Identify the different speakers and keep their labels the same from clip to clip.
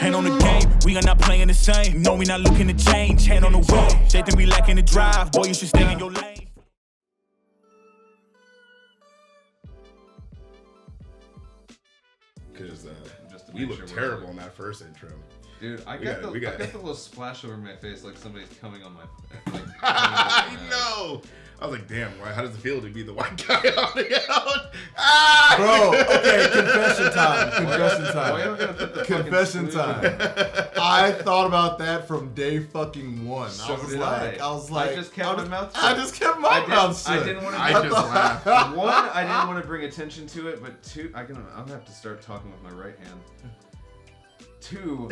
Speaker 1: Hand on the game, we are not playing the same. No, we not looking to change. Hand on the wheel, they think we lacking the drive. Boy, you should stay in your lane.
Speaker 2: Because we look terrible in that first intro.
Speaker 3: Dude, I got the little splash over my face like somebody's coming on my like.
Speaker 2: I know. I was like, damn, how does it feel to be the white guy on the out?
Speaker 4: Bro, okay, confession time. I thought about that from day fucking one.
Speaker 3: So
Speaker 4: I just kept my mouth shut.
Speaker 3: I didn't want to.
Speaker 2: I just laughed.
Speaker 3: One, I didn't want to bring attention to it, but two, I'm gonna have to start talking with my right hand. Two,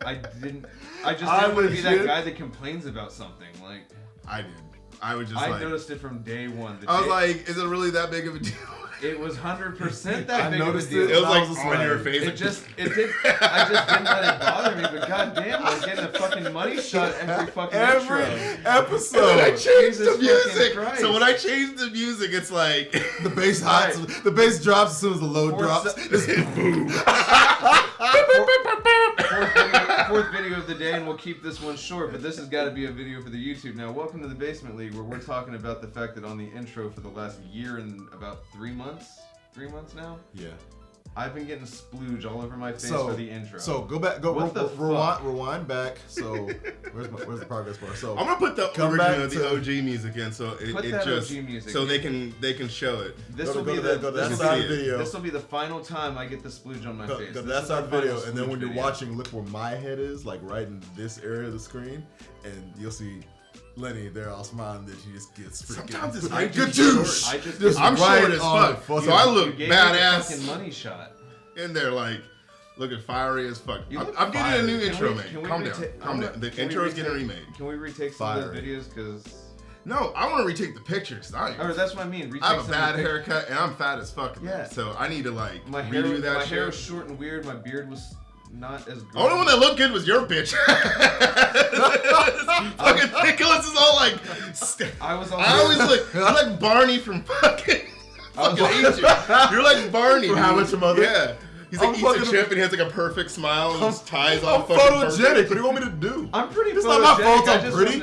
Speaker 3: I just didn't want to be that guy that complains about something. Like
Speaker 2: I did. I was just
Speaker 3: I noticed it from day one.
Speaker 2: I was like, is it really that big of a deal?
Speaker 3: It was 100% that big of a deal.
Speaker 2: It was like on your face.
Speaker 3: I just didn't let it bother me, but goddamn, I was getting a fucking money shot every
Speaker 4: episode.
Speaker 2: I changed the music. So when I changed the music, it's like
Speaker 4: the bass the bass drops as soon as the load drops. Boom.
Speaker 3: Fourth video of the day, and we'll keep this one short, but this has got to be a video for the YouTube. Now, welcome to the Basement League, where we're talking about the fact that on the intro for the last year and about 3 months now?
Speaker 4: Yeah.
Speaker 3: I've been getting splooge all over my face for the intro.
Speaker 4: So rewind back. So where's the progress bar? So
Speaker 2: I'm gonna put the original, the OG music in, so it just
Speaker 3: OG music
Speaker 2: so they can show it.
Speaker 3: This will be the final time I get the splooge on my face.
Speaker 4: Go to that side of the video, and then when you're watching, look where my head is, like right in this area of the screen, and you'll see Lenny, they're all smiling that she just gets freaking.
Speaker 2: Sometimes it's
Speaker 4: good juice.
Speaker 2: I'm short as fuck, so I look badass.
Speaker 3: Fucking money shot.
Speaker 2: And they're like, looking fiery as fuck. I'm getting a new intro made. Calm down. The intro is getting remade.
Speaker 3: Can we retake some of those videos? Because
Speaker 2: no, I want to retake the pictures.
Speaker 3: That's what I mean.
Speaker 2: I have a bad haircut and I'm fat as fuck. Yeah. So I need to like redo that.
Speaker 3: My hair was short and weird. My beard was not as good.
Speaker 2: The only one that looked good was your bitch. Fucking Nicholas is all like. I always look. I'm like Barney from fucking. You're like Barney.
Speaker 4: From How Much Your Mother?
Speaker 2: Yeah. He's like eats a chip and he has like a perfect smile and his ties all fucking
Speaker 4: photogenic. What do you want me to do?
Speaker 3: I'm pretty photogenic.
Speaker 4: It's not my fault I'm pretty.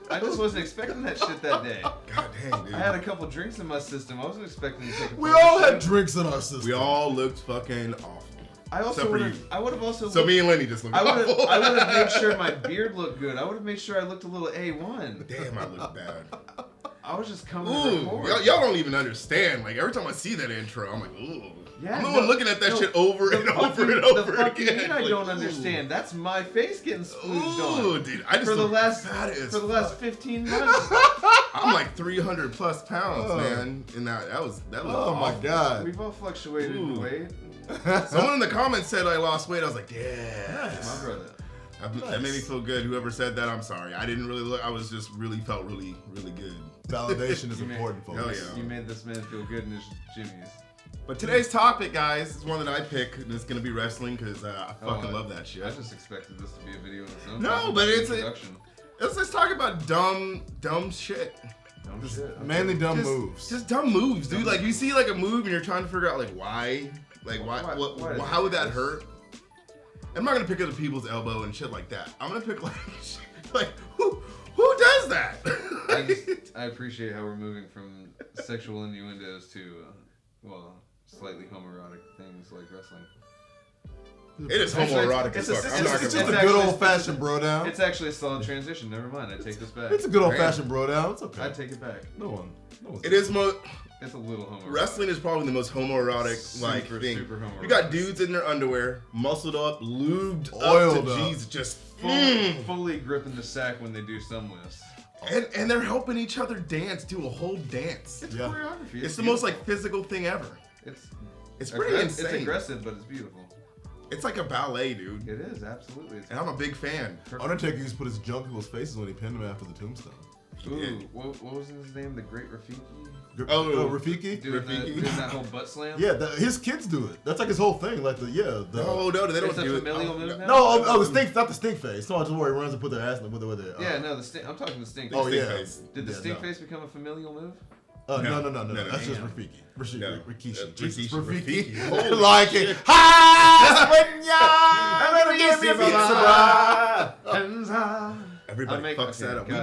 Speaker 3: I just wasn't expecting that shit that day.
Speaker 2: God dang, dude.
Speaker 3: I had a couple drinks in my system. I wasn't expecting to take a photo.
Speaker 4: We all had drinks in our system.
Speaker 2: We all looked fucking awful.
Speaker 3: I would have also.
Speaker 2: So me and Lenny just looked awful.
Speaker 3: I would have made sure my beard looked good. I would have made sure I looked a little A1.
Speaker 2: Damn, I look bad.
Speaker 3: I was just coming to record.
Speaker 2: Y'all don't even understand. Like every time I see that intro, I'm like, ooh.
Speaker 3: Yeah,
Speaker 2: I'm the one looking at that shit over and over and over again.
Speaker 3: I don't understand. That's my face getting splooged on.
Speaker 2: Ooh, dude, I just
Speaker 3: for the last 15 months.
Speaker 2: I'm like 300 plus pounds, man. And that was
Speaker 4: oh my god.
Speaker 3: We've all fluctuated in weight.
Speaker 2: Someone in the comments said I lost weight. I was like, yeah,
Speaker 3: my brother.
Speaker 2: That made me feel good. Whoever said that, I'm sorry. I didn't really look. I was just felt really, really good.
Speaker 4: Validation is important, folks.
Speaker 2: Hell yeah.
Speaker 3: You made this man feel good in his jimmies.
Speaker 2: But today's topic, guys, is one that I pick, and it's gonna be wrestling because I fucking love that shit.
Speaker 3: I just expected this to be a video in its own.
Speaker 2: No, but let's talk about dumb shit.
Speaker 3: Dumb shit.
Speaker 4: Mainly dumb moves.
Speaker 2: Just dumb moves, dude. Like you see like a move and you're trying to figure out like why, how would that hurt? I'm not gonna pick other people's elbow and shit like that. I'm gonna pick like who does that?
Speaker 3: I appreciate how we're moving from sexual innuendos to slightly homoerotic things like wrestling.
Speaker 2: It is homoerotic as fuck.
Speaker 4: It's just a good old-fashioned bro down.
Speaker 3: It's actually a solid transition. Never mind. I take this back.
Speaker 4: It's a good old-fashioned bro down. It's okay.
Speaker 3: I take it back.
Speaker 4: No one.
Speaker 2: It is
Speaker 3: It's a little homoerotic.
Speaker 2: Wrestling is probably the most homoerotic thing.
Speaker 3: Super homoerotic.
Speaker 2: You got dudes in their underwear, muscled up, lubed,
Speaker 4: oiled
Speaker 2: up to G's, just
Speaker 3: fully gripping the sack when they do some lifts.
Speaker 2: And they're helping each other dance, do a whole dance.
Speaker 3: It's choreography.
Speaker 2: It's the most like physical thing ever. It's pretty insane.
Speaker 3: It's aggressive, but it's beautiful.
Speaker 2: It's like a ballet, dude.
Speaker 3: It is, absolutely.
Speaker 2: And I'm a big fan.
Speaker 4: Undertaker used to put his junk in people's faces when he pinned him after the tombstone.
Speaker 3: Ooh, what was his name? The Great Rafiki?
Speaker 4: Rafiki?
Speaker 3: Doing that whole butt slam?
Speaker 4: Yeah, his kids do it. That's like his whole thing. Like
Speaker 2: no, they don't do it.
Speaker 3: It's a familial move now?
Speaker 4: No, the stink, not the stink face. It's not just where he runs and put their ass in with their.
Speaker 3: Yeah, no, I'm talking the stink face.
Speaker 4: Oh, yeah.
Speaker 3: Did the stink face become a familial move?
Speaker 4: No. That's just Rafiki. Rikishi. Jesus,
Speaker 2: Rafiki.
Speaker 4: Rafiki. Like it. Ha!
Speaker 2: Everybody fucks that up. We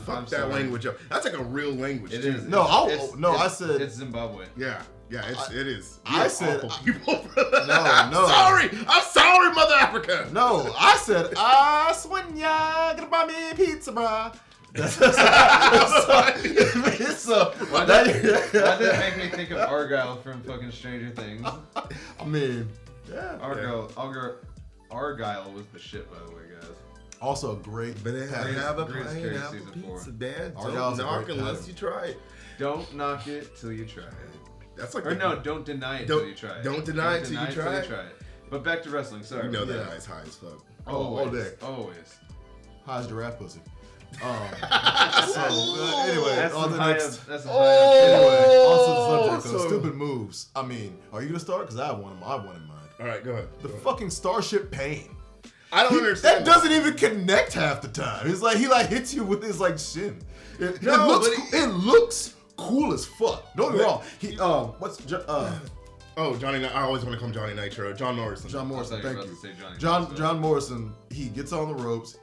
Speaker 2: fuck that language up. That's like a real language.
Speaker 3: It is.
Speaker 4: I said
Speaker 3: it's Zimbabwe.
Speaker 2: Yeah, it is.
Speaker 4: I said
Speaker 2: people.
Speaker 4: No.
Speaker 2: I'm sorry, Mother Africa.
Speaker 4: No, I said Swanya, gonna buy me a pizza, brah.
Speaker 3: Why did it make me think of Argyle from fucking Stranger Things?
Speaker 4: I mean, yeah.
Speaker 3: Argyle was the shit, by the way, guys.
Speaker 4: Also great.
Speaker 2: But have a
Speaker 3: Greatest
Speaker 2: pineapple
Speaker 3: season
Speaker 2: pizza,
Speaker 3: 4.
Speaker 2: Dad.
Speaker 4: Argyle's
Speaker 2: Don't
Speaker 4: a
Speaker 2: knock
Speaker 4: great
Speaker 2: unless
Speaker 4: pattern.
Speaker 2: you try it.
Speaker 3: Don't knock it till you try it.
Speaker 2: That's like
Speaker 3: Don't deny it till you try it.
Speaker 2: Don't deny it till you try it.
Speaker 3: But back to wrestling. Sorry.
Speaker 2: You know that guy's high as fuck.
Speaker 4: all day.
Speaker 3: Always.
Speaker 4: How's giraffe pussy? Anyway,
Speaker 3: That's
Speaker 4: on the
Speaker 3: high
Speaker 4: next.
Speaker 3: of, that's
Speaker 4: Anyway, on to the subject of
Speaker 2: so-
Speaker 4: stupid moves. I mean, are you gonna start? Because I have one in mind.
Speaker 2: All right, go ahead.
Speaker 4: The fucking Starship Pain.
Speaker 2: I don't understand.
Speaker 4: That doesn't even connect half the time. It's like he hits you with his shin. It looks cool as fuck. Don't get me wrong.
Speaker 2: Johnny. I always want to call him Johnny Nitro. John Morrison.
Speaker 4: John Morrison,
Speaker 3: I thought you
Speaker 4: thank
Speaker 3: were
Speaker 4: you.
Speaker 3: about to say Johnny
Speaker 4: John Morrison. He gets on the ropes.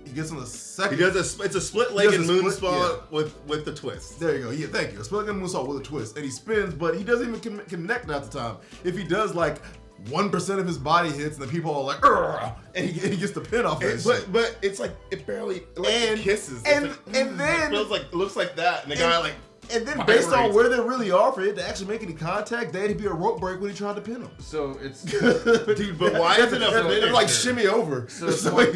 Speaker 4: He gets on the second.
Speaker 2: He does it's a split-legged
Speaker 4: He does a
Speaker 2: moonsault with the twist.
Speaker 4: There you go. Yeah, thank you. A split-legged moonsault with a twist, and he spins, but he doesn't even connect half the time. If he does 1% of his body hits, and the people are like, "Urgh," and he gets the pin off that shit.
Speaker 2: But it's like it barely it kisses.
Speaker 4: And
Speaker 2: it
Speaker 4: then
Speaker 2: looks like that, and the guy
Speaker 4: And then based on where they really are, for it to actually make any contact, that'd be a rope break when he tried to pin him.
Speaker 3: So it's
Speaker 2: dude, but why is it
Speaker 4: a shimmy over?
Speaker 3: So
Speaker 4: it's
Speaker 3: like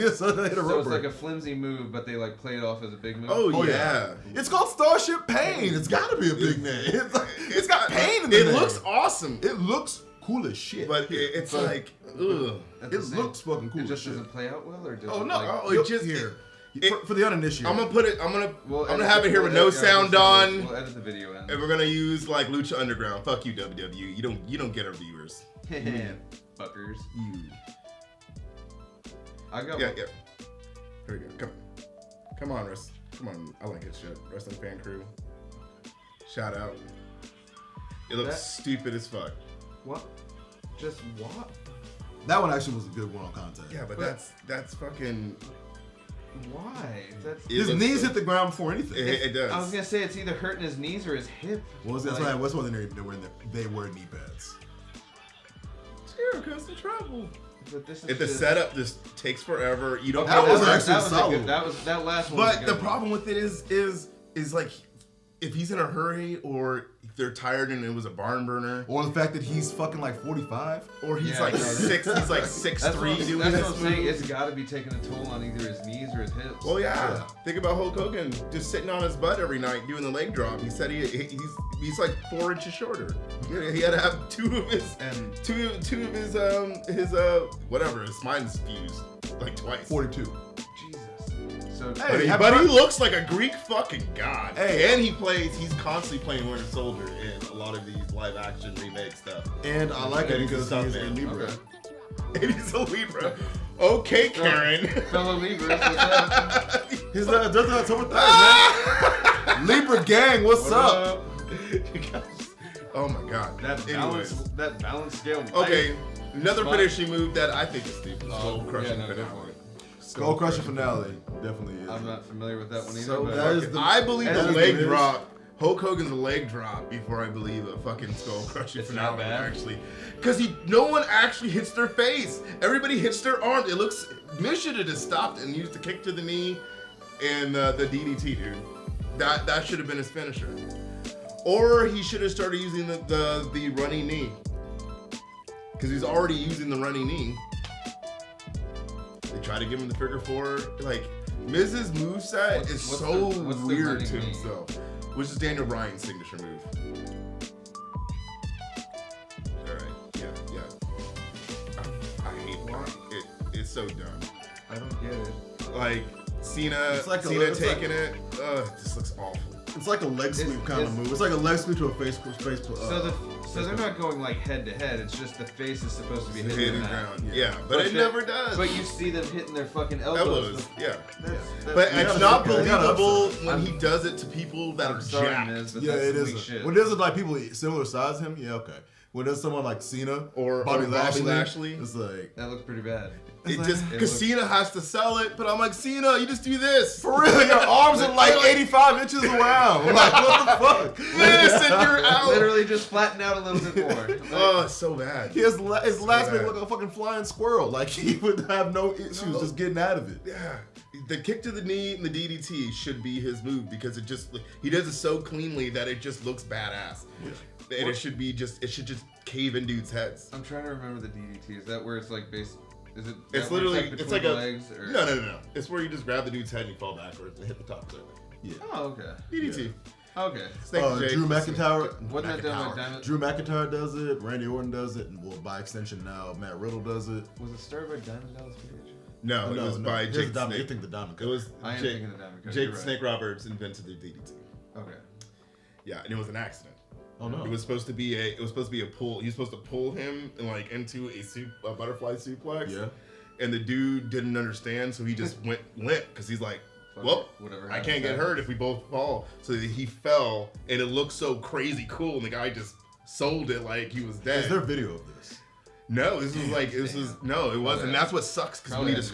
Speaker 3: a flimsy move, but they play it off as a big move.
Speaker 2: Oh yeah.
Speaker 4: It's called Starship Pain. It's got to be a big name. It's got pain in the name.
Speaker 2: It looks awesome.
Speaker 4: It looks cool as shit.
Speaker 2: But it
Speaker 4: looks fucking cool.
Speaker 3: It just
Speaker 4: as shit.
Speaker 3: doesn't play out well, or does
Speaker 2: it just
Speaker 4: here. For the uninitiated,
Speaker 2: I'm gonna have it here with no sound on.
Speaker 3: We'll edit the video in.
Speaker 2: And we're gonna use Lucha Underground. Fuck you, WWE. You don't get our viewers.
Speaker 3: Fuckers.
Speaker 2: You.
Speaker 3: I got
Speaker 2: yeah. Here we go. Come on, Russ. Come on. I like it shit. Wrestling Fan Crew. Shout out. It looks stupid as fuck.
Speaker 3: What? Just what?
Speaker 4: That one actually was a good one on contact.
Speaker 2: Yeah, but that's fucking.
Speaker 3: Why?
Speaker 4: His knees hit the ground before anything.
Speaker 2: It does.
Speaker 3: I was gonna say it's either hurting his knees or his hip.
Speaker 4: What's one they wear knee pads.
Speaker 2: Zero comes to trouble.
Speaker 3: But this is
Speaker 2: if the setup just takes forever, you don't.
Speaker 4: That was actually solid.
Speaker 3: That last one.
Speaker 2: But the problem with it is like, if he's in a hurry or they're tired and it was a barn burner,
Speaker 4: or the fact that he's fucking 45,
Speaker 2: or he's 6'3" doing
Speaker 3: that's
Speaker 2: this
Speaker 3: what I'm saying. It's got to be taking a toll on either his knees or his hips.
Speaker 2: Well, yeah. Think about Hulk Hogan just sitting on his butt every night doing the leg drop. He said he's 4 inches shorter. He had to have two of his mine's fused twice.
Speaker 4: 42.
Speaker 3: So,
Speaker 2: but he looks like a Greek fucking god. Hey, and he's constantly playing Winter Soldier in a lot of these live action remake stuff.
Speaker 4: And I like it because he's a Libra.
Speaker 2: Okay. And he's a Libra. Okay, Karen.
Speaker 3: Fellow Libras, what's up?
Speaker 4: He's October 3rd, man. Libra gang, what's up?
Speaker 2: Oh my god.
Speaker 3: That balance scale.
Speaker 2: Okay, another finishing move that I think is stupid. Skull crushing finale.
Speaker 4: Skull Crusher finale definitely is.
Speaker 3: I'm not familiar with that one either.
Speaker 4: So
Speaker 2: I believe the leg drop. Hulk Hogan's leg drop before I believe a fucking Skull Crusher finale actually, because no one actually hits their face. Everybody hits their arms. It looks Miz should have just stopped and used the kick to the knee and the DDT, dude. That should have been his finisher, or he should have started using the running knee, because he's already using the running knee. They try to give him the figure four. Miz's moveset is so weird to himself, which is Daniel Bryan's signature move. Alright, yeah. I hate it. It's so dumb.
Speaker 3: I don't get it.
Speaker 2: Cena taking it. It just looks awful.
Speaker 4: It's like a leg sweep kind of move. It's like a leg sweep to a face.
Speaker 3: So So they're not going like head to head. It's just the face is supposed to be hitting the ground.
Speaker 2: Yeah, but it never does.
Speaker 3: But you see them hitting their fucking elbows.
Speaker 2: Yeah.
Speaker 3: But
Speaker 2: it's not believable when he does it to people that are jacked.
Speaker 4: It isn't. When there's like people similar size to him, yeah, okay. When there's someone like Cena
Speaker 2: or
Speaker 4: Bobby Lashley,
Speaker 2: it's
Speaker 4: like
Speaker 3: that looks pretty bad.
Speaker 2: Because Cena has to sell it, but I'm like, Cena, you just do this.
Speaker 4: For real, your arms are like 85 inches around. Like, what the fuck?
Speaker 2: This and you're out.
Speaker 3: Literally just flatten out a little bit more. Like,
Speaker 2: oh, it's so bad.
Speaker 4: His last make look like a fucking flying squirrel. Like, he would have no issues just getting out of it.
Speaker 2: Yeah. The kick to the knee and the DDT should be his move because it just, he does it so cleanly that it just looks badass. Yeah. And it should just cave in dudes' heads.
Speaker 3: I'm trying to remember the DDT. Is that where it's like based? Is it?
Speaker 2: It's literally
Speaker 3: it's like
Speaker 2: a
Speaker 3: legs or?
Speaker 2: No. It's where you just grab the dude's head and you fall backwards and hit the top of it.
Speaker 4: Yeah.
Speaker 3: Oh, okay.
Speaker 2: DDT.
Speaker 3: Yeah. Okay.
Speaker 4: Drew McIntyre.
Speaker 3: Wasn't that done by Diamond?
Speaker 4: Drew McIntyre does it. Randy Orton does it, and well, by extension now Matt Riddle does it.
Speaker 3: Was it started by Diamond Dallas Page?
Speaker 2: No, it was by Jake Snake.
Speaker 4: You think the Diamond Cutter.
Speaker 2: It was
Speaker 3: I am thinking the Diamond Cutter.
Speaker 2: Jake Snake Roberts invented the DDT.
Speaker 3: Okay.
Speaker 2: Yeah, and it was an accident.
Speaker 4: Oh no!
Speaker 2: It was supposed to be a pull. He was supposed to pull him like into a butterfly suplex.
Speaker 4: Yeah.
Speaker 2: And the dude didn't understand, so he just went limp because he's like, well, I can't get hurt if we both fall. So he fell, and it looked so crazy cool, and the guy just sold it like he was dead.
Speaker 4: Is there video of this?
Speaker 2: No, it wasn't. And that's what sucks because when it's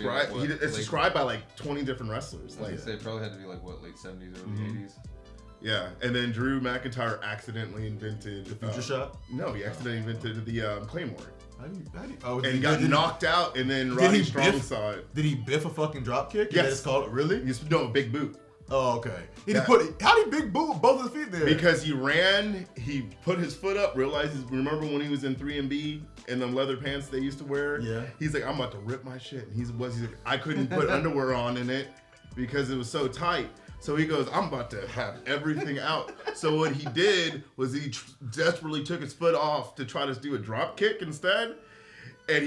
Speaker 2: described by like 20 different wrestlers.
Speaker 3: Like it probably had to be like what, late 70s, early 80s.
Speaker 2: Yeah, and then Drew McIntyre accidentally invented
Speaker 4: the future shot.
Speaker 2: No, he accidentally invented the Claymore.
Speaker 4: And
Speaker 2: he got knocked out, and then Roddy Strong saw it.
Speaker 4: Did he biff a fucking drop kick?
Speaker 2: Yes.
Speaker 4: It's called really?
Speaker 2: No, a big boot.
Speaker 4: Oh, okay. How did he big boot both of his feet there?
Speaker 2: Because he ran, he put his foot up, remember when he was in 3MB and them leather pants they used to wear?
Speaker 4: Yeah.
Speaker 2: He's like, I'm about to rip my shit. And he's like, I couldn't put underwear on in it because it was so tight. So he goes, I'm about to have everything out. So what he did was he desperately took his foot off to try to do a drop kick instead. And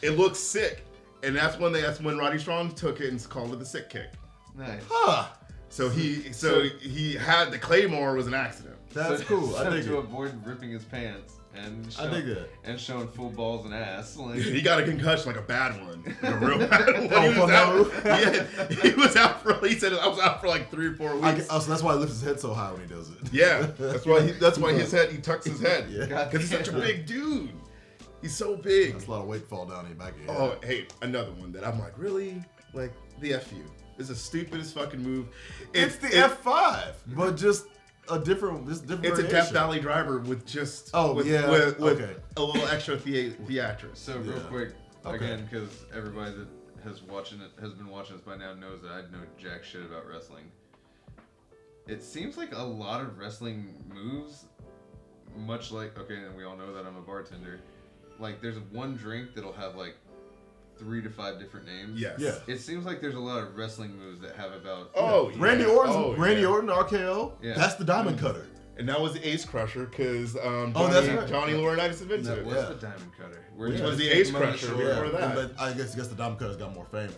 Speaker 2: it looks sick. And that's when Roddy Strong took it and called it the sick kick.
Speaker 3: Nice.
Speaker 4: Huh.
Speaker 2: So he had the Claymore was an accident.
Speaker 4: That's cool. I dig
Speaker 3: to
Speaker 4: it.
Speaker 3: avoid ripping his pants and
Speaker 4: I dig that.
Speaker 3: And showing full balls and ass. Like
Speaker 2: he got a concussion, like a bad one, like a real bad one. He was out for. He said I was out for like 3 or 4 weeks.
Speaker 4: So that's why he lifts his head so high when he does it.
Speaker 2: Yeah, that's why he tucks his head. Yeah, because he's such a big dude. He's so big.
Speaker 4: That's a lot of weight to fall down in your back.
Speaker 2: Oh, hey, another one that I'm like, really? Like the FU. It's the stupidest fucking move.
Speaker 4: It's the F5, but just a different.
Speaker 2: It's
Speaker 4: variation.
Speaker 2: a Death Valley driver with just with a little extra theatrics.
Speaker 3: So real quick, again, because everybody that has been watching us by now knows that I know jack shit about wrestling. It seems like a lot of wrestling moves, much like and we all know that I'm a bartender. Like there's one drink that'll have like 3 to 5 different names.
Speaker 2: Yes.
Speaker 4: Yeah.
Speaker 3: It seems like there's a lot of wrestling moves that have about.
Speaker 4: Randy Orton RKO.
Speaker 3: Yeah.
Speaker 4: That's the Diamond Cutter.
Speaker 2: And that was the Ace Crusher because
Speaker 4: that's right.
Speaker 2: Johnny Laurinaitis invented it.
Speaker 3: What's the Diamond Cutter?
Speaker 2: Which was the Ace Crusher before that.
Speaker 4: But I guess the Diamond Cutter's got more fame.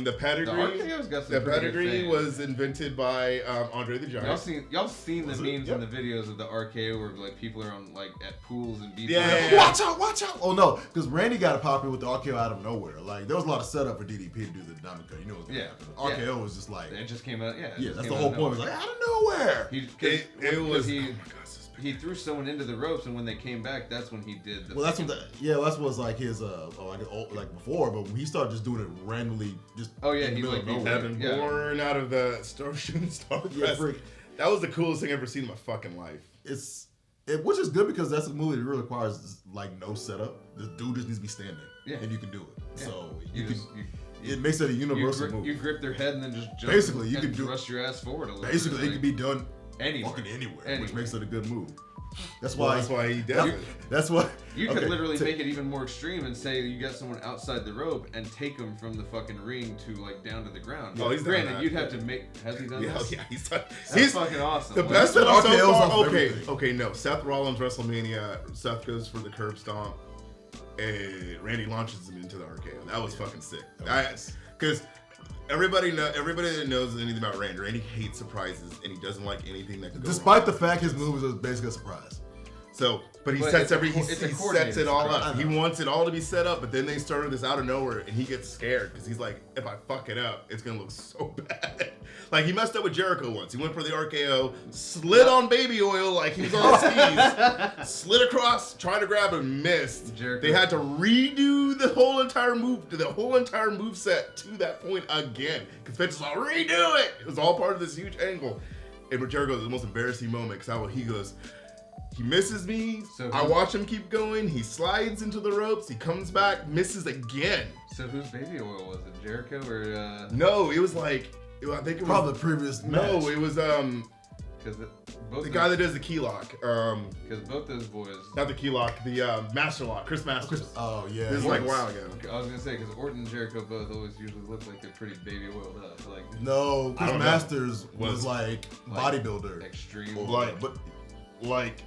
Speaker 2: The pedigree.
Speaker 3: The
Speaker 2: pedigree was invented by Andre the Giant.
Speaker 3: Y'all seen the memes and the videos of the RKO where like people are on like at pools and beaches.
Speaker 2: Yeah.
Speaker 4: Watch out! Oh no, because Randy got it popular with the RKO out of nowhere. Like there was a lot of setup for DDP to do the Diamond Cutter. You know what's gonna happen. RKO was just like
Speaker 3: it just came out.
Speaker 4: Yeah, that's the whole point. It was like out of nowhere.
Speaker 3: He threw someone into the ropes, and when they came back, that's when he did the.
Speaker 4: Well, that's what was like his like before, but when he started just doing it randomly, just
Speaker 3: he like
Speaker 2: Evan Bourne out of the shooting star press. That was the coolest thing I've ever seen in my fucking life.
Speaker 4: Which is good because that's a movie that really requires like no setup. The dude just needs to be standing, and you can do it. Yeah. So it makes it a universal move.
Speaker 3: You grip their head and then just jump.
Speaker 4: Basically, you can
Speaker 3: thrust your ass forward a little.
Speaker 4: Basically,
Speaker 3: bit,
Speaker 4: it can be done
Speaker 3: anywhere,
Speaker 4: which makes it a good move. That's why
Speaker 2: he does it.
Speaker 4: That's why
Speaker 3: you could literally make it even more extreme and say you got someone outside the rope and take them from the fucking ring to like down to the ground.
Speaker 2: Oh, he's
Speaker 3: granted,
Speaker 2: done that.
Speaker 3: you'd have to make. Has he done that?
Speaker 2: Yeah, he's
Speaker 3: fucking awesome.
Speaker 2: The best one so far. Okay, no. Seth Rollins WrestleMania. Seth goes for the curb stomp, and Randy launches him into the RKO. That was fucking sick. Because everybody that knows anything about Randy hates surprises, and he doesn't like anything that could go
Speaker 4: Despite
Speaker 2: wrong.
Speaker 4: the fact his moves are basically a surprise.
Speaker 2: So, but he sets it all up. He wants it all to be set up, but then they started this out of nowhere, and he gets scared because he's like, if I fuck it up, it's gonna look so bad. Like he messed up with Jericho once. He went for the RKO, slid on baby oil like he was on skis, slid across, tried to grab him, missed. Jericho. They had to redo the whole entire move set to that point again because Vince was like, redo it. It was all part of this huge angle. And with Jericho, the most embarrassing moment because he goes. He misses me. So I watch him keep going. He slides into the ropes. He comes back, misses again.
Speaker 3: So whose baby oil was it? Jericho or?
Speaker 2: No, it was like I think it was
Speaker 4: probably the previous match.
Speaker 2: No, it was
Speaker 3: because
Speaker 2: the guy that does the key lock.
Speaker 3: Because both those boys.
Speaker 2: Not the key lock, the master lock, Chris Masters.
Speaker 4: Oh yeah.
Speaker 2: This is like a while ago.
Speaker 3: I was gonna say because Orton and Jericho both always usually look like they're pretty baby oiled up. Like
Speaker 4: no, Chris Masters was like bodybuilder,
Speaker 3: extreme,
Speaker 2: like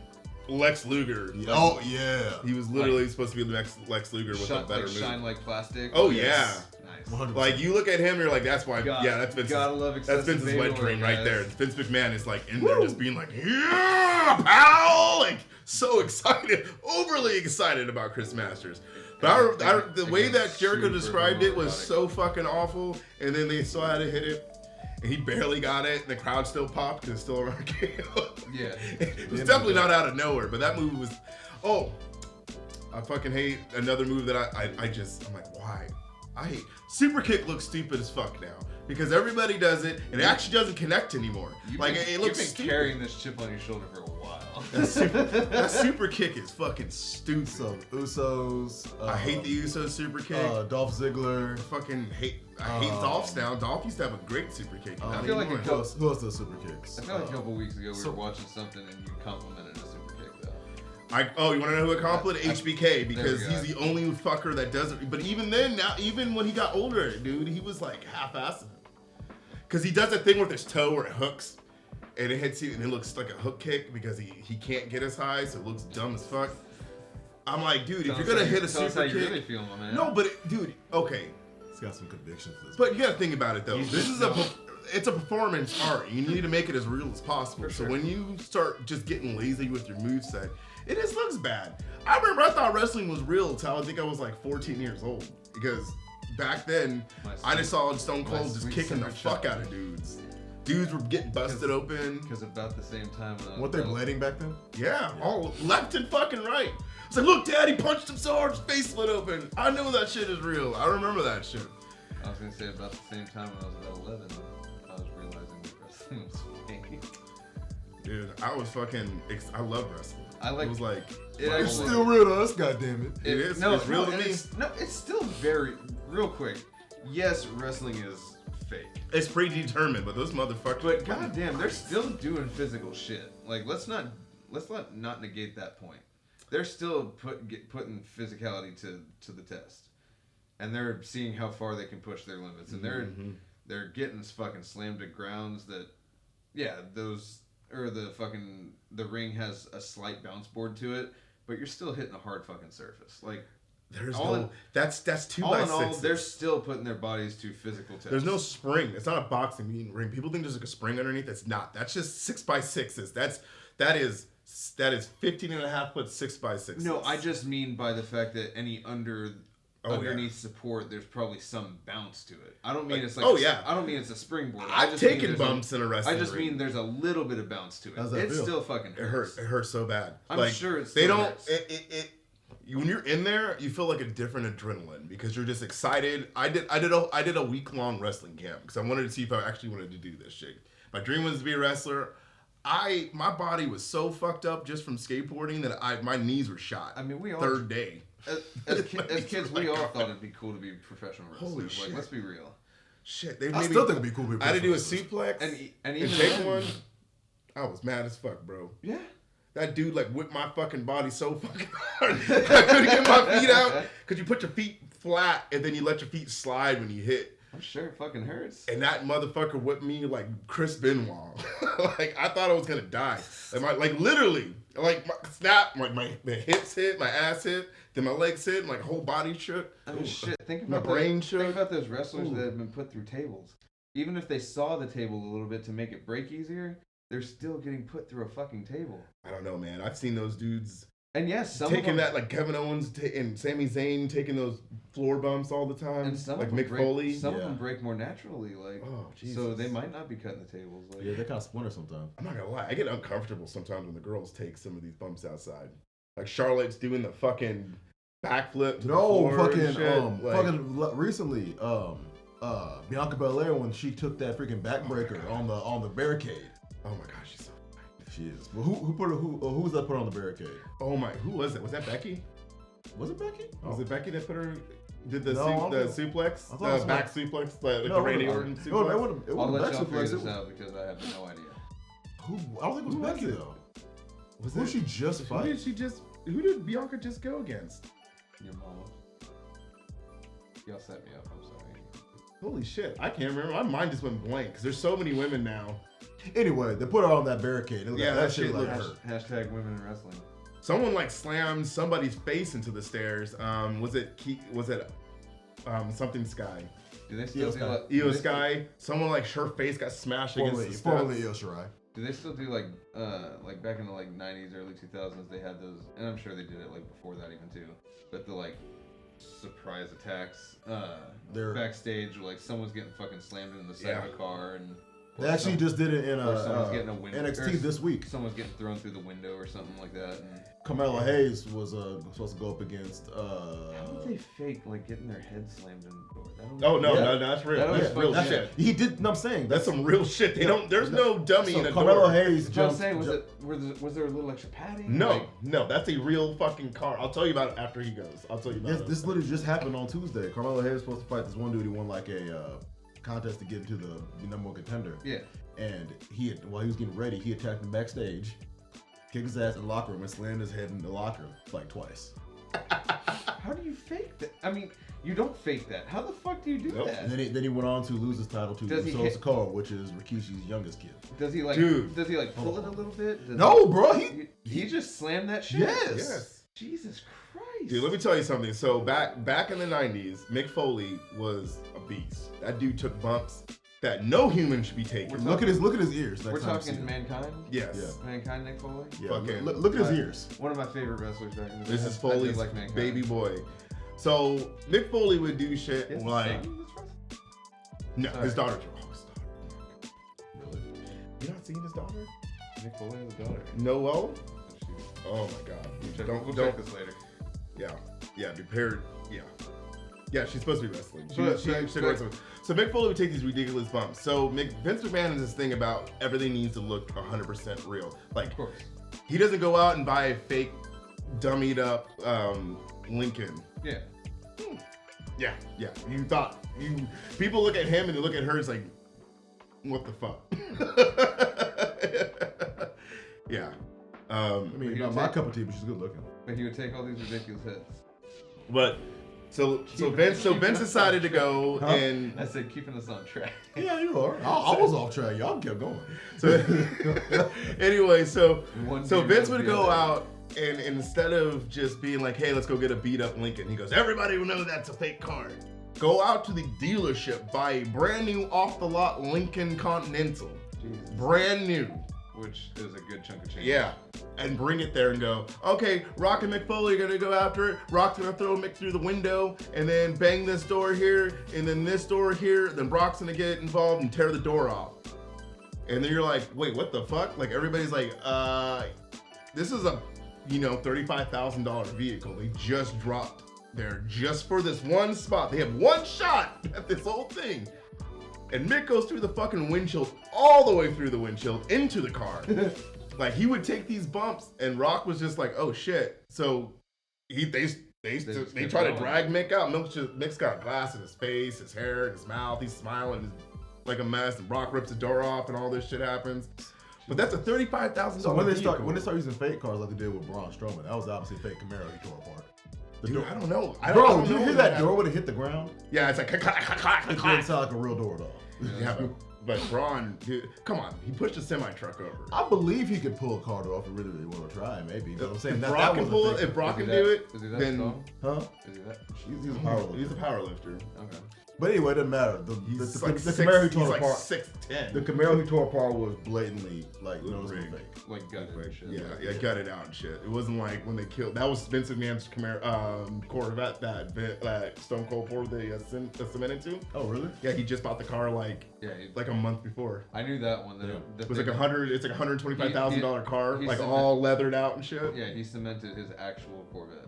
Speaker 2: Lex Luger.
Speaker 4: Oh yeah.
Speaker 2: He was literally supposed to be the next Lex Luger with a better move.
Speaker 3: Shine like plastic.
Speaker 2: Oh yeah.
Speaker 3: Nice.
Speaker 2: 100%. Like you look at him, you're like, that's why. That's Vince's. That's Vince's wet dream right there. Vince McMahon is like in there, just being like, yeah, pal, like so excited, overly excited about Chris Masters. But the way that Jericho described it was so fucking awful, and then they still had to hit it. And he barely got it, and the crowd still popped because it's still around KO.
Speaker 3: Yeah.
Speaker 2: It was definitely not out of nowhere, but that move was. Oh, I fucking hate another move that I'm like, why? I hate. Super kick looks stupid as fuck now because everybody does it, and it actually doesn't connect anymore.
Speaker 3: It
Speaker 2: looks
Speaker 3: stupid.
Speaker 2: stupid.
Speaker 3: Carrying this chip on your shoulder for a while.
Speaker 2: That super kick is fucking stupid.
Speaker 4: So Usos.
Speaker 2: I hate the Usos super kick.
Speaker 4: Dolph Ziggler.
Speaker 2: I hate Dolph's now. Dolph used to have a great super kick.
Speaker 3: I feel like
Speaker 4: who else does super kicks?
Speaker 3: I feel like a couple weeks ago we were watching something and you complimented a super kick though.
Speaker 2: You want to know who complimented? HBK, because he's the only fucker that does it. But even then, even when he got older, dude, he was like half-assing it. Because he does that thing with his toe where it hooks. And it hits you, and it looks like a hook kick because he can't get as high, so it looks dumb as fuck. I'm like, dude, if you're gonna hit a super kick,
Speaker 3: really feel, man.
Speaker 2: No, but dude, okay,
Speaker 4: he's got some conviction for this.
Speaker 2: But you gotta think about it though. It's a performance art. You need to make it as real as possible. So when you start just getting lazy with your moveset, it just looks bad. I remember I thought wrestling was real until I think I was like 14 years old because back then I just saw Stone Cold just kicking the fuck out of dudes. Dudes were getting busted open.
Speaker 3: Because about the same time when
Speaker 4: weren't they blading back then?
Speaker 2: Yeah, all left and fucking right. It's like, look, Dad, he punched him so hard his face split open. I know that shit is real. I remember that shit.
Speaker 3: I was gonna say about the same time when I was about 11, I was realizing that wrestling was fake.
Speaker 2: Dude, I was fucking. I love wrestling. It was like.
Speaker 4: It's still real to us, goddammit.
Speaker 2: It is. No, it's real to me.
Speaker 3: It's still very real quick. Yes, wrestling is fake.
Speaker 2: It's predetermined, but those motherfuckers.
Speaker 3: But goddamn, they're still doing physical shit. Like let's not negate that point. They're still putting physicality to the test, and they're seeing how far they can push their limits, and they're getting fucking slammed to grounds that, the ring has a slight bounce board to it, but you're still hitting a hard fucking surface. Like.
Speaker 2: That's 2x6.
Speaker 3: All in all, they're still putting their bodies to physical tests.
Speaker 2: There's no spring. It's not a boxing ring. People think there's like a spring underneath. It's not. That's just 6x6s. That is 15 and a half foot 6x6s.
Speaker 3: No, I just mean by the fact that any underneath support, there's probably some bounce to it. I don't mean it's like. I don't mean it's a springboard.
Speaker 2: I've taken bumps in a wrestling ring.
Speaker 3: I just mean there's a little bit of bounce to it. It still fucking hurts.
Speaker 2: It hurts so bad.
Speaker 3: I'm sure it's. They don't.
Speaker 2: When you're in there, you feel like a different adrenaline because you're just excited. I did a week-long wrestling camp because I wanted to see if I actually wanted to do this shit. My dream was to be a wrestler. My body was so fucked up just from skateboarding that my knees were shot.
Speaker 3: I mean, we all
Speaker 2: third day.
Speaker 3: As kids, we all thought it'd be cool to be professional wrestlers.
Speaker 2: Holy shit!
Speaker 3: Like, let's be real.
Speaker 2: Shit,
Speaker 4: I still think it'd be cool to be.
Speaker 2: I had to do a suplex
Speaker 3: and even
Speaker 2: take one. I was mad as fuck, bro.
Speaker 3: Yeah.
Speaker 2: That dude like whipped my fucking body so fucking hard. I couldn't get my feet out because you put your feet flat and then you let your feet slide when you hit.
Speaker 3: I'm sure it fucking hurts.
Speaker 2: And that motherfucker whipped me like Chris Benoit. Like I thought I was gonna die. Literally, my snap, my hips hit, my ass hit, then my legs hit, and my whole body shook.
Speaker 3: I mean, shit. Think
Speaker 2: about my brain shook.
Speaker 3: Think about those wrestlers that have been put through tables. Even if they saw the table a little bit to make it break easier, they're still getting put through a fucking table.
Speaker 2: I don't know, man. I've seen those dudes
Speaker 3: And yes, some
Speaker 2: taking
Speaker 3: of them,
Speaker 2: that, like Kevin Owens and Sami Zayn taking those floor bumps all the time,
Speaker 3: and some
Speaker 2: like
Speaker 3: of them
Speaker 2: Mick
Speaker 3: break,
Speaker 2: Foley.
Speaker 3: Some of them break more naturally, like
Speaker 2: Jesus.
Speaker 3: so they might not be cutting the tables. Like,
Speaker 4: Yeah, they kind of splinter sometimes.
Speaker 2: I'm not gonna lie, I get uncomfortable sometimes when the girls take some of these bumps outside. Like Charlotte's doing the fucking backflip to the floor and shit.
Speaker 4: Recently, Bianca Belair when she took that freaking backbreaker on the barricade.
Speaker 2: Oh my gosh, she's so.
Speaker 4: She is. But who was that put on the barricade?
Speaker 2: Oh my, who was it? Was that Becky?
Speaker 4: Was it Becky?
Speaker 2: Was it Becky that put her? Did the
Speaker 4: No,
Speaker 2: the suplex,
Speaker 4: the
Speaker 2: back suplex, the
Speaker 4: No,
Speaker 2: Randy
Speaker 4: it
Speaker 2: Orton
Speaker 4: I'll
Speaker 2: suplex?
Speaker 3: let y'all figure this out because I have no idea.
Speaker 4: I don't think it was Becky though. Who she just fight?
Speaker 2: Who did Bianca just go against?
Speaker 3: Your mama. Y'all set me up. I'm sorry.
Speaker 2: Holy shit, I can't remember. My mind just went blank because there's so many women now.
Speaker 4: Anyway, they put her on that barricade.
Speaker 2: Yeah, that shit
Speaker 4: like
Speaker 2: looked
Speaker 4: hurt.
Speaker 3: Hashtag women in wrestling.
Speaker 2: Someone like slammed somebody's face into the stairs. Was it something Sky?
Speaker 3: Do they still do like
Speaker 2: Io Sky? Someone like her face got smashed against the steps.
Speaker 4: Formerly Io Shirai.
Speaker 3: Do they still do like back in the like 90s, early 2000s? They had those, and I'm sure they did it like before that even too. But the like surprise attacks backstage, like someone's getting fucking slammed into the side of a car, and
Speaker 4: they actually just did it in
Speaker 3: someone's getting a window,
Speaker 4: NXT this week.
Speaker 3: Someone's getting thrown through the window or something like that. And
Speaker 4: Carmelo Hayes was supposed to go up against.
Speaker 3: How would they fake like getting their head slammed in the door?
Speaker 2: No, that's real. That's real shit.
Speaker 4: He did. No, I'm saying
Speaker 2: that's some real shit. They don't. There's no dummy in a
Speaker 4: Carmelo
Speaker 2: door.
Speaker 4: Hayes
Speaker 3: That's
Speaker 4: jumped.
Speaker 3: what I'm saying. Was there a little extra padding?
Speaker 2: No, that's a real fucking car. I'll tell you about it after he goes. I'll tell you about it.
Speaker 4: This literally just happened on Tuesday. Carmelo Hayes was supposed to fight this one dude. He won like a contest to get into the number one contender.
Speaker 3: Yeah.
Speaker 4: And while he was getting ready, he attacked him backstage, kicked his ass in the locker room, and slammed his head in the locker like twice.
Speaker 3: How do you fake that? I mean, you don't fake that. How the fuck do you do that?
Speaker 4: And then he went on to lose his title to Sikoa, which is Rikishi's youngest kid.
Speaker 3: Does he like? Does he like pull it a little bit?
Speaker 4: No, bro.
Speaker 3: He just slammed that shit.
Speaker 4: Yes.
Speaker 3: Jesus Christ.
Speaker 2: Dude, let me tell you something. So back in the 90s, Mick Foley was a beast. That dude took bumps that no human should be taking.
Speaker 4: Look at his ears.
Speaker 3: We're talking Mankind?
Speaker 2: Yes.
Speaker 4: Yeah.
Speaker 3: Mankind, Nick Foley?
Speaker 4: Yeah. Look at his ears.
Speaker 3: One of my favorite wrestlers back in the day.
Speaker 2: This is Foley's baby boy. So Mick Foley would do shit like... No, his daughter.
Speaker 3: Really?
Speaker 2: You're not seeing his daughter?
Speaker 3: Mick Foley has a daughter.
Speaker 2: Noelle? Oh my god.
Speaker 3: We'll check this later.
Speaker 2: Yeah, prepared. Yeah, she's supposed to be wrestling. So Mick Foley would take these ridiculous bumps. So Vince McMahon has this thing about everything needs to look 100% real. Like,
Speaker 3: of course.
Speaker 2: He doesn't go out and buy a fake, dummied up Lincoln.
Speaker 3: Yeah.
Speaker 2: Yeah. People look at him and they look at her. It's like, what the fuck? Yeah.
Speaker 4: I mean, not my cup of tea, but she's good looking.
Speaker 3: But he would take all these ridiculous hits.
Speaker 2: But so Vince decided to go and
Speaker 3: I said keeping us on track.
Speaker 4: Yeah, you are. I was off track. Y'all kept going.
Speaker 2: So anyway, so Vince would go out and instead of just being like, hey, let's go get a beat up Lincoln, he goes, everybody will know that's a fake car. Go out to the dealership, buy a brand new off the lot Lincoln Continental.
Speaker 3: Jesus.
Speaker 2: Brand new.
Speaker 3: Which is a good chunk of change.
Speaker 2: Yeah. And bring it there and go, okay, Rock and Mick Foley are gonna go after it. Rock's gonna throw Mick through the window and then bang this door here and then this door here. Then Brock's gonna get involved and tear the door off. And then you're like, wait, what the fuck? Like everybody's like, this is a, $35,000 vehicle. They just dropped there just for this one spot. They have one shot at this whole thing. And Mick goes through the fucking windshield, all the way through the windshield, into the car. Like, he would take these bumps, and Rock was just like, oh, shit. So, they try to drag Mick out. Mick's got glass in his face, his hair, his mouth. He's smiling like a mess, and Rock rips the door off, and all this shit happens. But that's a $35,000
Speaker 4: So when they start using fake cars like they did with Braun Strowman, that was obviously fake Camaro he tore apart.
Speaker 2: Dude, I don't know.
Speaker 4: Bro, did you hear that door when it hit the ground?
Speaker 2: Yeah, it's like...
Speaker 4: It didn't sound like a real door, though.
Speaker 2: Yeah, But Braun, dude, come on, he pushed a semi truck over.
Speaker 4: I believe he could pull a car off if he really want to try, maybe. But I'm saying
Speaker 2: If
Speaker 4: that
Speaker 2: Brock can
Speaker 4: was
Speaker 2: pull
Speaker 4: a
Speaker 2: it,
Speaker 4: thing.
Speaker 2: if Brock can do it, then
Speaker 4: Huh?
Speaker 3: Is he that?
Speaker 4: He's a power lifter.
Speaker 2: he's a power lifter.
Speaker 3: Okay.
Speaker 4: But anyway, it doesn't matter. The Camaro he tore apart.
Speaker 2: 6'10".
Speaker 4: The Camaro he tore apart was blatantly like
Speaker 2: rigged.
Speaker 4: fake.
Speaker 3: Like gutted and shit.
Speaker 2: Yeah, gutted out and shit. It wasn't like when they killed. That was Vince McMahon's Camaro Corvette that Stone Cold poured the cement into.
Speaker 4: Oh, really?
Speaker 2: Yeah, he just bought the car like a month before.
Speaker 3: I knew that one.
Speaker 2: It was like $100. It's like $125,000 car,
Speaker 3: he
Speaker 2: like
Speaker 3: cemented,
Speaker 2: all leathered out and shit.
Speaker 3: Yeah, he cemented his actual Corvette.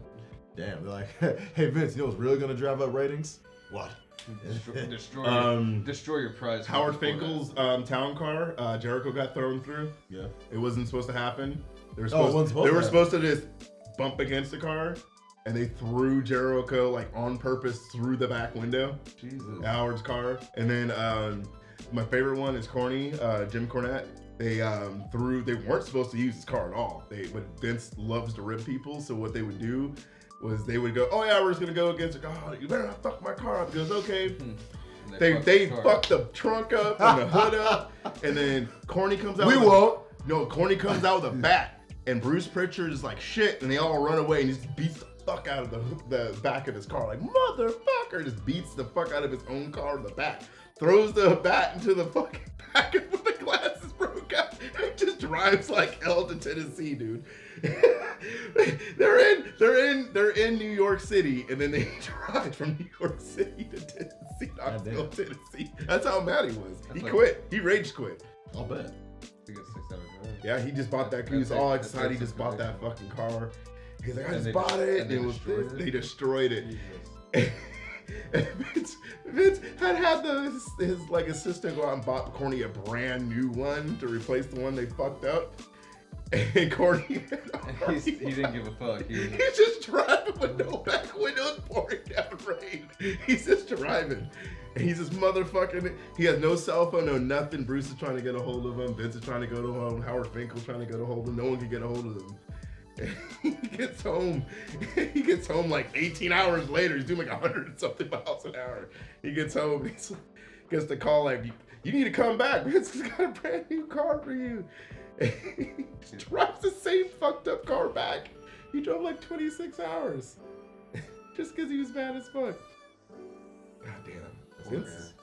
Speaker 4: Damn, they're like, hey Vince, you know what's really gonna drive up ratings? What?
Speaker 3: Destroy your prize.
Speaker 2: Howard Finkel's town car, Jericho got thrown through.
Speaker 4: Yeah.
Speaker 2: It wasn't supposed to happen. They were supposed to just bump against the car, and they threw Jericho like on purpose through the back window.
Speaker 3: Jesus.
Speaker 2: Howard's car. And then my favorite one is Corny, Jim Cornette. They weren't supposed to use his car at all. But Vince loves to rip people, so what they would do was they would go, oh yeah, we're just gonna go against it. Oh, you better not fuck my car up. He goes, okay. They fucked the trunk up and the hood up, and then Corny comes out. Corny comes out with a bat, and Bruce Pritchard is like shit, and they all run away, and he just beats the fuck out of the back of his car, like motherfucker, just beats the fuck out of his own car in the back, throws the bat into the fucking back, and when the glasses broke out, it just drives like hell to Tennessee, dude. They're in New York City, and then they drive from New York City to Tennessee, Knoxville, Tennessee. That's how mad he was. He quit. He rage quit.
Speaker 4: I'll bet.
Speaker 3: He got 6 hours drive.
Speaker 2: Yeah, he just bought that. He was all excited. He just bought that fucking car. He's like, I just bought it. And it was this. They destroyed it. And Vince had his like assistant go out and bought Corny a brand new one to replace the one they fucked up. And Corny,
Speaker 3: he didn't give a fuck.
Speaker 2: He's just driving with no back windows, pouring down rain. He's just driving. And he's just motherfucking. He has no cell phone, no nothing. Bruce is trying to get a hold of him. Vince is trying to go to him. Howard Finkel's trying to get a hold of him. No one can get a hold of him. He gets home. He gets home like 18 hours later. He's doing like 100 and something miles an hour. He gets home. He gets the call like, you need to come back. Vince has got a brand new car for you. He drives the same fucked up car back. He drove like 26 hours. Just because he was mad as fuck. God damn. Vince.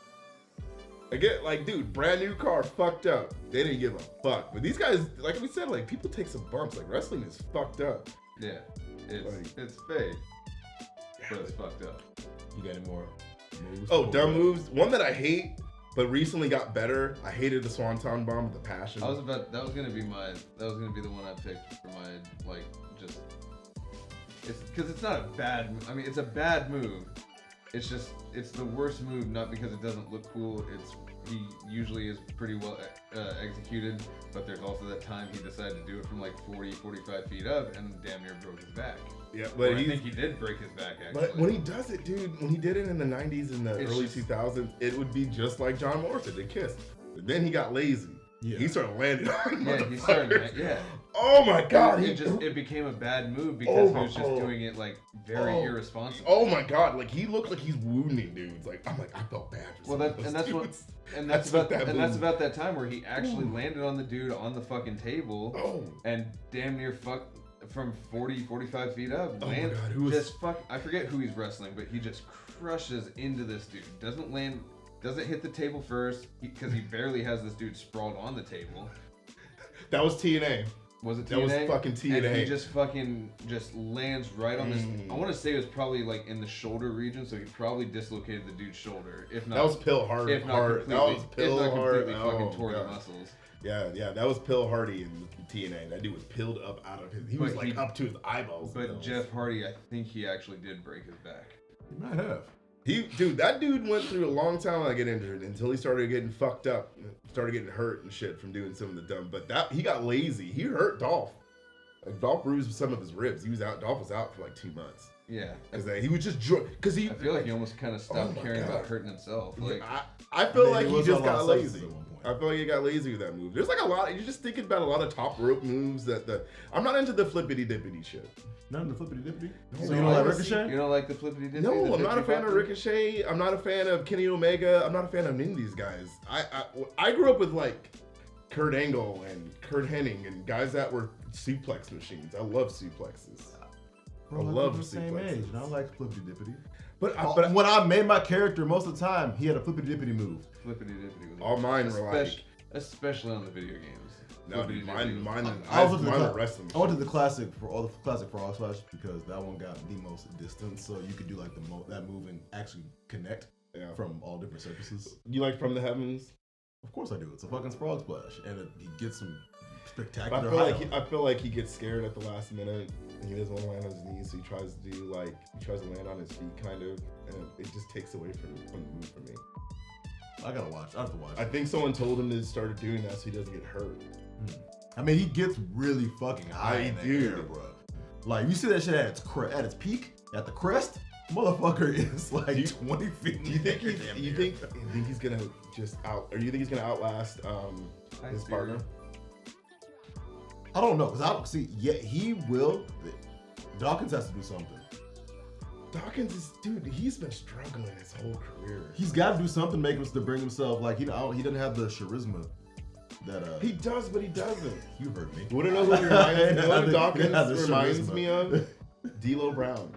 Speaker 2: Again, like, dude, brand new car, fucked up. They didn't give a fuck. But these guys, like we said, like, people take some bumps. Like, wrestling is fucked up.
Speaker 3: Yeah. It's fake. But it's fucked up.
Speaker 4: You got any more moves?
Speaker 2: Oh, dumb moves. One that I hate, but recently got better. I hated the Swanton Bomb with the passion.
Speaker 3: That was gonna be the one I picked for my, like, just, it's because it's not a bad, I mean, it's a bad move. It's just, it's the worst move, not because it doesn't look cool. He usually is pretty well executed, but there's also that time he decided to do it from like 40, 45 feet up and damn near broke his back.
Speaker 2: Yeah, but
Speaker 3: I think he did break his back, actually.
Speaker 2: But when he does it, dude, when he did it in the 90s and the early 2000s, it would be just like John Morrison, the Kiss. But then he got lazy. Yeah. He started landing on motherfuckers. Oh my God!
Speaker 3: It became a bad move because he was just doing it like very irresponsible.
Speaker 2: Oh my God! Like he looked like he's wounding dudes. Like I'm like I felt bad. For
Speaker 3: that's about that time where he actually landed on the dude on the fucking table and damn near from 40, 45 feet up.
Speaker 2: Oh my God!
Speaker 3: I forget who he's wrestling, but he just crushes into this dude. Doesn't hit the table first because he barely has this dude sprawled on the table.
Speaker 2: That was TNA.
Speaker 3: Was it TNA?
Speaker 2: That was fucking TNA.
Speaker 3: And he just lands right on this. I want to say it was probably like in the shoulder region, so he probably dislocated the dude's shoulder. If not,
Speaker 2: that was Pill Hardy.
Speaker 3: If not completely fucking tore the muscles.
Speaker 2: Yeah, that was Pill Hardy in TNA. That dude was pilled up out of his. He was like up to his eyeballs.
Speaker 3: But Jeff Hardy, I think he actually did break his back.
Speaker 4: He might have.
Speaker 2: That dude went through a long time to get injured until he started getting fucked up, started getting hurt and shit from doing some of the dumb. But he got lazy. He hurt Dolph. Like Dolph bruised some of his ribs. Dolph was out for like 2 months.
Speaker 3: Yeah.
Speaker 2: Because he was just because
Speaker 3: I feel like he almost kind of stopped caring about hurting himself. Like
Speaker 2: I feel like he just got lazy.
Speaker 4: At one point.
Speaker 2: I feel like he got lazy with that move. There's like a lot. You're just thinking about a lot of top rope moves I'm not into the flippity dippity shit.
Speaker 4: None of the flippity dippity.
Speaker 2: No,
Speaker 4: So you don't like Ricochet?
Speaker 3: You don't like the flippity dippity?
Speaker 2: No, I'm not a fan of Ricochet. I'm not a fan of Kenny Omega. I'm not a fan of any of these guys. I grew up with like Kurt Angle and Kurt Hennig and guys that were suplex machines. I love suplexes.
Speaker 4: Bro,
Speaker 2: I love
Speaker 4: the same
Speaker 2: suplexes.
Speaker 4: age, and I like flippity dippity.
Speaker 2: But
Speaker 4: when I made my character, most of the time he had a flippity dippity move.
Speaker 3: Flippity dippity was
Speaker 2: all mine were like,
Speaker 3: especially on the video games.
Speaker 2: no, dude, mine
Speaker 4: I was
Speaker 2: mine were wrestling.
Speaker 4: I went to the classic frog splash because that one got the most distance, so you could do like that move and actually connect from all different surfaces.
Speaker 2: You like From the Heavens?
Speaker 4: Of course I do. It's a fucking frog splash, and he gets some
Speaker 2: I
Speaker 4: spectacular.
Speaker 2: feel like he gets scared at the last minute. And he doesn't want to land on his knees, so he tries to land on his feet, kind of, and it just takes away from the move for me.
Speaker 4: I gotta watch. I have to watch.
Speaker 2: I think someone told him to start doing that so he doesn't get hurt.
Speaker 4: I mean, he gets really fucking high in the air, bro. Like you see that shit at its peak, at the crest, motherfucker is like 20 feet.
Speaker 2: Do you think he's gonna just or do you think he's gonna outlast his partner?
Speaker 4: I don't know, because I don't see. Yeah, he will. Dawkins has to do something.
Speaker 2: Dawkins is, dude, he's been struggling his whole career.
Speaker 4: He's got to do something to bring himself, like, he doesn't have the charisma that,
Speaker 2: he does, but he doesn't.
Speaker 4: You heard me.
Speaker 2: You wanna know who Dawkins reminds me of? D'Lo Brown.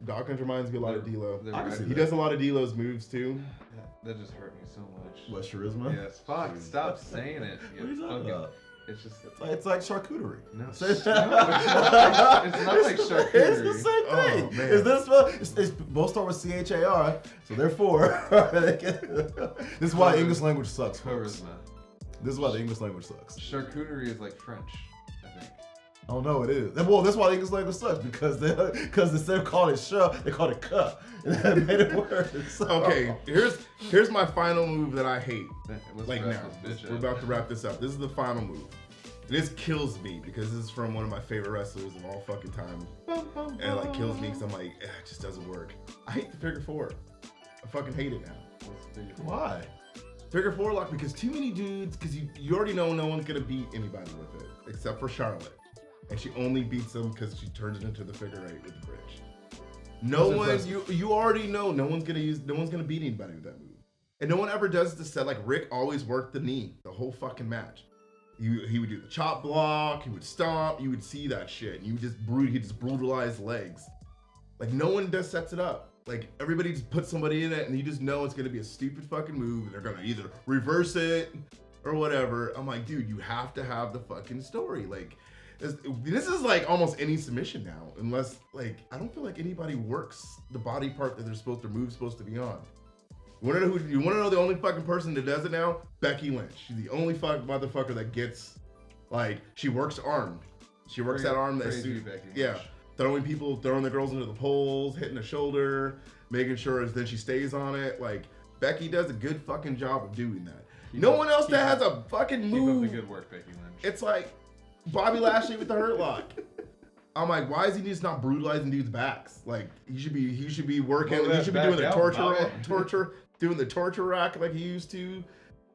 Speaker 2: Dawkins reminds me a lot of D'Lo. He does a lot of D'Lo's moves, too.
Speaker 3: That just hurt me so much.
Speaker 4: What, charisma?
Speaker 3: Yes. Fuck, stop saying it.
Speaker 4: What are you talking about?
Speaker 3: It's just
Speaker 4: it's like charcuterie.
Speaker 3: No, it's not like charcuterie.
Speaker 4: It's the same thing.
Speaker 2: Oh, man.
Speaker 4: Is this it's both start with CHAR, so therefore this is why English language sucks. Folks.
Speaker 3: Charisma.
Speaker 4: This is why the English language sucks.
Speaker 3: Charcuterie is like French, I think.
Speaker 4: Oh no, it is. Well, that's why the English language sucks, because instead of calling it "sh," they called it "cuh," and that made it worse. So.
Speaker 2: Okay, here's my final move that I hate. Like now, we're about to wrap this up. This is the final move. And this kills me because this is from one of my favorite wrestlers of all fucking time, and it like kills me because I'm like, it just doesn't work. I hate the figure four. I fucking hate it now.
Speaker 4: Why?
Speaker 2: Figure four lock, because too many dudes. Because you already know no one's gonna beat anybody with it except for Charlotte. And she only beats them because she turns it into the figure eight with the bridge. No one, you already know no one's gonna beat anybody with that move. And no one ever does the set. Like Rick always worked the knee the whole fucking match. He would do the chop block, he would stomp, you would see that shit. He just brutalize legs. Like no one sets it up. Like everybody just puts somebody in it and you just know it's gonna be a stupid fucking move and they're gonna either reverse it or whatever. I'm like, dude, you have to have the fucking story. Like, this is like almost any submission now, unless like I don't feel like anybody works the body part that they're supposed to be on. You wanna know the only fucking person that does it now? Becky Lynch. She's the only fucking motherfucker that gets, like, she works arm. She works that arm that throwing the girls into the poles, hitting the shoulder, making sure then she stays on it. Like, Becky does a good fucking job of doing that. No one else that has a fucking move.
Speaker 3: Keep up the good work, Becky Lynch.
Speaker 2: It's like Bobby Lashley with the Hurt Lock. I'm like, why is he just not brutalizing dudes' backs? Like, he should be working. He should be doing the doing the torture rack like he used to.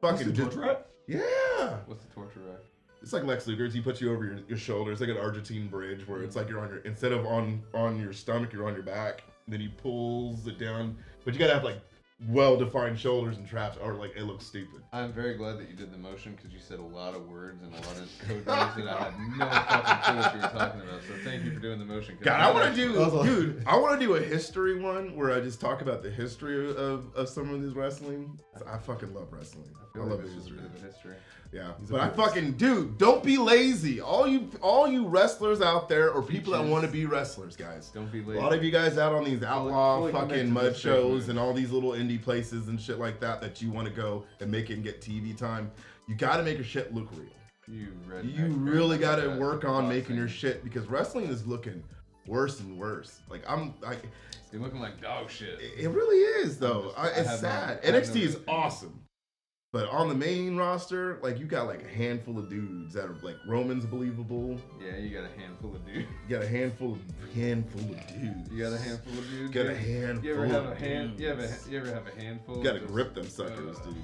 Speaker 2: Fucking
Speaker 4: torture rack?
Speaker 2: Yeah.
Speaker 3: What's the torture rack?
Speaker 2: It's like Lex Luger's. He puts you over your shoulder. It's like an Argentine bridge where it's like you're on your, instead of on your stomach, you're on your back. Then he pulls it down. But you gotta have like well-defined shoulders and traps, or like it looks stupid.
Speaker 3: I'm very glad that you did the motion because you said a lot of words and a lot of code names that I had no fucking clue what you were talking about. So thank you for doing the motion.
Speaker 2: God, I want to do a history one where I just talk about the history of some of this wrestling. I fucking love wrestling. I love the history. Yeah, but I fucking don't be lazy. All you wrestlers out there, or people that want to be wrestlers, guys.
Speaker 3: Don't be lazy.
Speaker 2: A lot of you guys out on these outlaw fucking mud shows and all these little indie places and shit like that you want to go and make it and get TV time. You got to make your shit look real. You really got to work on making your shit, because wrestling is looking worse and worse.
Speaker 3: You're looking like dog shit.
Speaker 2: It really is though. It's sad. NXT is awesome. But on the main roster, like you got like a handful of dudes that are like Roman's believable.
Speaker 3: Yeah, you got a handful of dudes.
Speaker 2: You got a handful of dudes.
Speaker 3: You got a handful of dudes.
Speaker 2: Got a handful.
Speaker 3: You ever have a hand? You ever have a handful?
Speaker 2: You gotta grip them suckers, dude.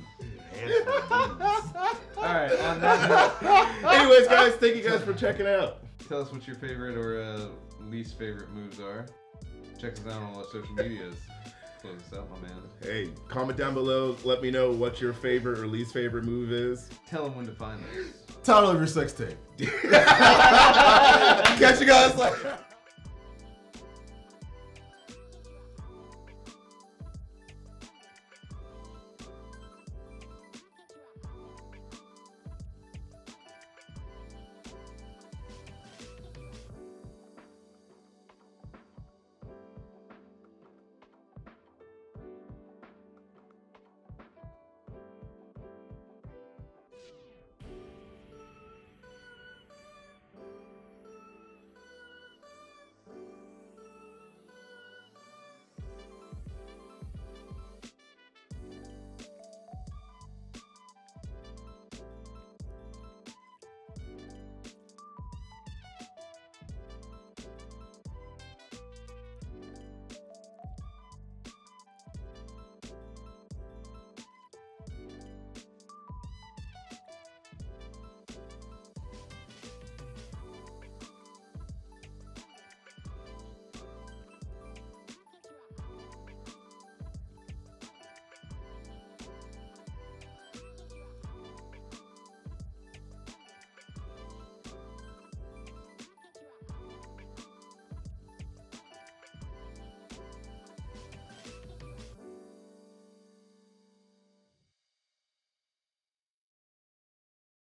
Speaker 3: All right. On that note.
Speaker 2: Anyways, guys, thank you guys for checking out.
Speaker 3: Tell us what your favorite or least favorite moves are. Check us out on all our social medias. Close us out, my man.
Speaker 2: Hey, comment down below. Let me know what your favorite or least favorite move is.
Speaker 3: Tell them when to find us.
Speaker 4: Title of your sex tape.
Speaker 2: Catch you guys later.